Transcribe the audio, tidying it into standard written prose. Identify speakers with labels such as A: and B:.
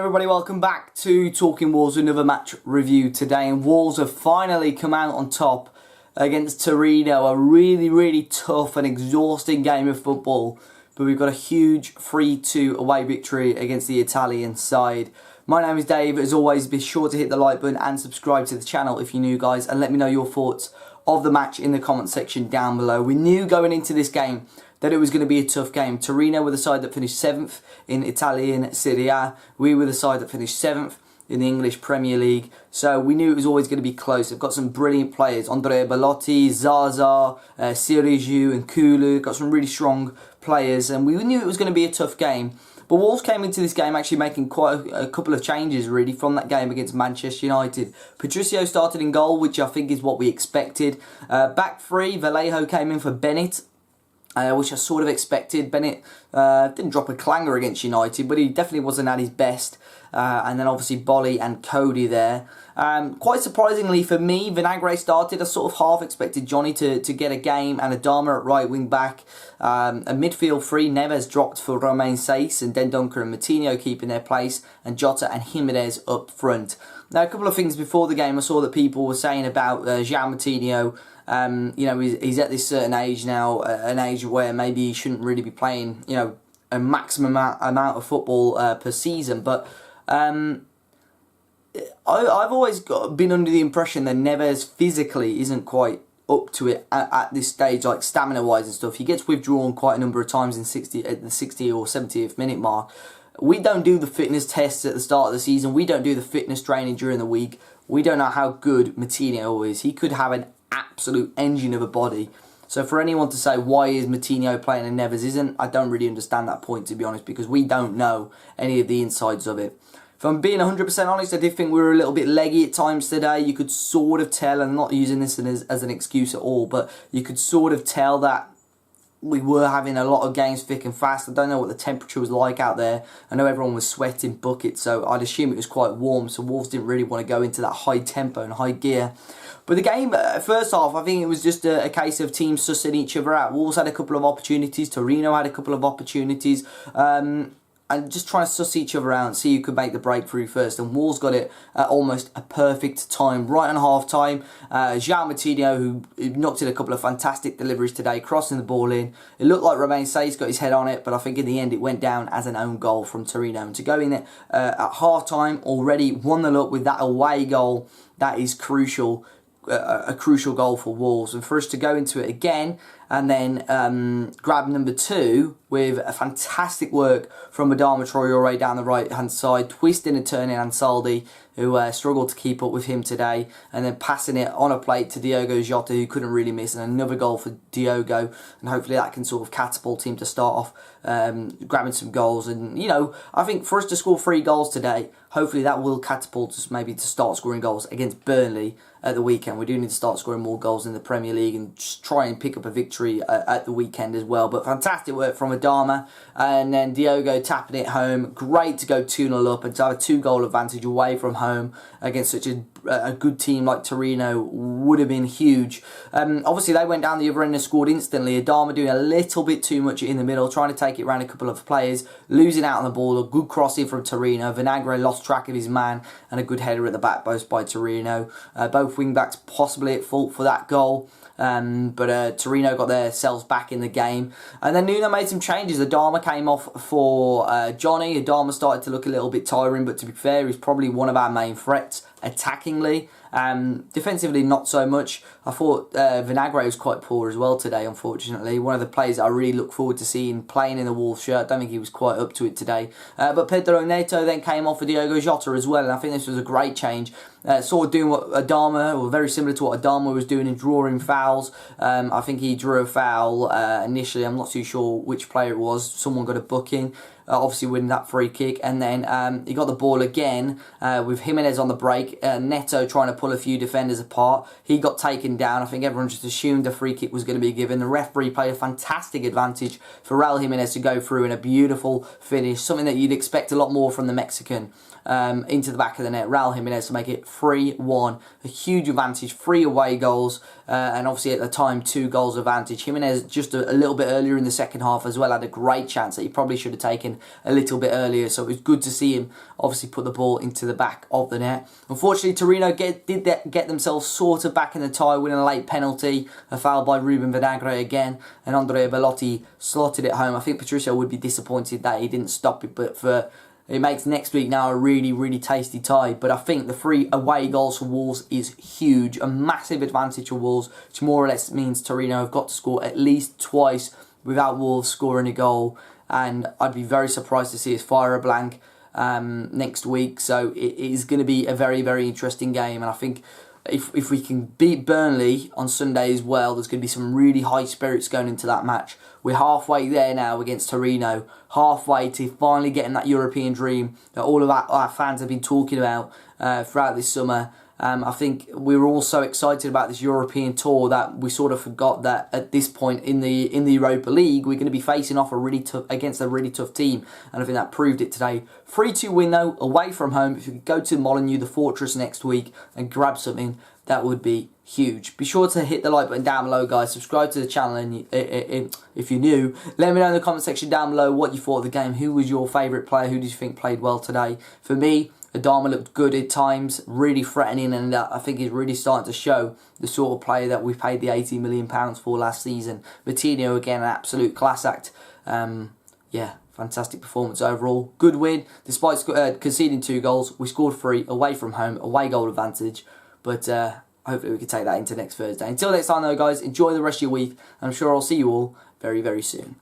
A: everybody, welcome back to Talking Wolves, another match review today, and Wolves have finally come out on top against Torino. A really tough and exhausting game of football, but we've got a huge 3-2 away victory against the Italian side. My name is Dave. As always, be sure to hit the like button and subscribe to the channel if you're new, guys, and let me know your thoughts of the match in the comment section down below. We knew going into this game that it was going to be a tough game. Torino were the side that finished 7th in Italian Serie A. We were the side that finished 7th in the English Premier League. So we knew it was always going to be close. They've got some brilliant players. Andrea Bellotti, Zaza, Sirigu and Kulu. Got some really strong players. And we knew it was going to be a tough game. But Wolves came into this game actually making quite a couple of changes really from that game against Manchester United. Patricio started in goal, which I think is what we expected. Back three, Vallejo came in for Bennett, which I sort of expected. Bennett didn't drop a clanger against United, but he definitely wasn't at his best. And then obviously Bolly and Cody there. Quite surprisingly for me, Vinagre started. I sort of half expected Johnny to get a game and Adama at right wing back. A midfield three, Neves dropped for Romain Saiss and Dendoncker and Moutinho keeping their place, and Jota and Jimenez up front. Now, a couple of things before the game I saw that people were saying about João Moutinho. You know, he's at this certain age now, an age where maybe he shouldn't really be playing, you know, a maximum amount of football per season. But I've always been under the impression that Neves physically isn't quite up to it at this stage, like stamina-wise and stuff. He gets withdrawn quite a number of times at the 60 or 70th minute mark. We don't do the fitness tests at the start of the season. We don't do the fitness training during the week. We don't know how good Moutinho is. He could have an absolute engine of a body. So for anyone to say why is Moutinho playing and Neves isn't, I don't really understand that point, to be honest, because we don't know any of the insides of it. If I'm being 100% honest, I did think we were a little bit leggy at times today. You could sort of tell, and I'm not using this as an excuse at all, but you could sort of tell that we were having a lot of games thick and fast. I don't know what the temperature was like out there. I know everyone was sweating buckets, so I'd assume it was quite warm, so Wolves didn't really want to go into that high tempo and high gear. But the game, first half, I think it was just a case of teams sussing each other out. Wolves had a couple of opportunities. Torino had a couple of opportunities. And just trying to suss each other out and see who could make the breakthrough first. And Wolves got it at almost a perfect time. Right on half-time, João Moutinho, who knocked in a couple of fantastic deliveries today, crossing the ball in. It looked like Romain Saiss got his head on it, but I think in the end it went down as an own goal from Torino. And to go in at half-time, already 1-0 up with that away goal, that is crucial. A crucial goal for Wolves, and for us to go into it again and then grab number 2 with a fantastic work from Adama Traoré down the right hand side, twisting and turning Ansaldi, who struggled to keep up with him today, and then passing it on a plate to Diogo Jota, who couldn't really miss, and another goal for Diogo, and hopefully that can sort of catapult him to start off grabbing some goals. And you know, I think for us to score 3 goals today, hopefully that will catapult us maybe to start scoring goals against Burnley at the weekend. We do need to start scoring more goals in the Premier League and just try and pick up a victory at the weekend as well. But fantastic work from Adama, and then Diogo tapping it home. Great to go 2-0 up and to have a 2-goal advantage away from home against such a good team like Torino would have been huge. Obviously they went down the other end and scored instantly. Adama doing a little bit too much in the middle, trying to take it around a couple of players, losing out on the ball. A good crossing from Torino. Vinagre lost track of his man, and a good header at the back post by Torino. Both wing backs possibly at fault for that goal. But Torino got themselves back in the game, and then Nuno made some changes. Adama came off for Johnny. Adama started to look a little bit tiring, but to be fair, he's probably one of our main threats attackingly. Defensively, not so much. I thought Vinagre was quite poor as well today, unfortunately. One of the players I really look forward to seeing playing in the Wolves shirt. I don't think he was quite up to it today. But Pedro Neto then came off for Diogo Jota as well, and I think this was a great change. Sort of doing what Adama, or very similar to what Adama was doing in drawing fouls. I think he drew a foul initially. I'm not too sure which player it was. Someone got a booking. Obviously winning that free kick, and then he got the ball again with Jimenez on the break. Neto trying to pull a few defenders apart. He got taken down. I think everyone just assumed a free kick was going to be given. The referee played a fantastic advantage for Raul Jimenez to go through in a beautiful finish, something that you'd expect a lot more from the Mexican. Into the back of the net, Raul Jimenez to make it 3-1. A huge advantage, 3 away goals, and obviously at the time 2 goals advantage. Jimenez just a little bit earlier in the second half as well had a great chance that he probably should have taken even a little bit earlier. So it was good to see him obviously put the ball into the back of the net. Unfortunately, Torino get themselves sort of back in the tie, winning a late penalty, a foul by Ruben Vinagre again, and Andrea Bellotti slotted it home. I think Patricio would be disappointed that he didn't stop it, but it makes next week now a really, really tasty tie. But I think the 3 away goals for Wolves is huge. A massive advantage for Wolves, which more or less means Torino have got to score at least twice without Wolves scoring a goal. And I'd be very surprised to see us fire a blank next week. So it is going to be a very, very interesting game. And I think if we can beat Burnley on Sunday as well, there's going to be some really high spirits going into that match. We're halfway there now against Torino, halfway to finally getting that European dream that all of our fans have been talking about throughout this summer. I think we were all so excited about this European tour that we sort of forgot that at this point in the Europa League, we're going to be facing off against a really tough team, and I think that proved it today. 3-2 win though, away from home. If you could go to Molineux, the Fortress, next week and grab something, that would be huge. Be sure to hit the like button down below, guys. Subscribe to the channel, and if you're new, let me know in the comment section down below what you thought of the game. Who was your favourite player? Who did you think played well today? For me, Adama looked good at times, really threatening, and I think he's really starting to show the sort of player that we paid the £80 million for last season. Matinho, again, an absolute class act. Yeah, fantastic performance overall. Good win, despite conceding 2 goals. We scored 3 away from home, away goal advantage. But hopefully we can take that into next Thursday. Until next time though, guys, enjoy the rest of your week. I'm sure I'll see you all very, very soon.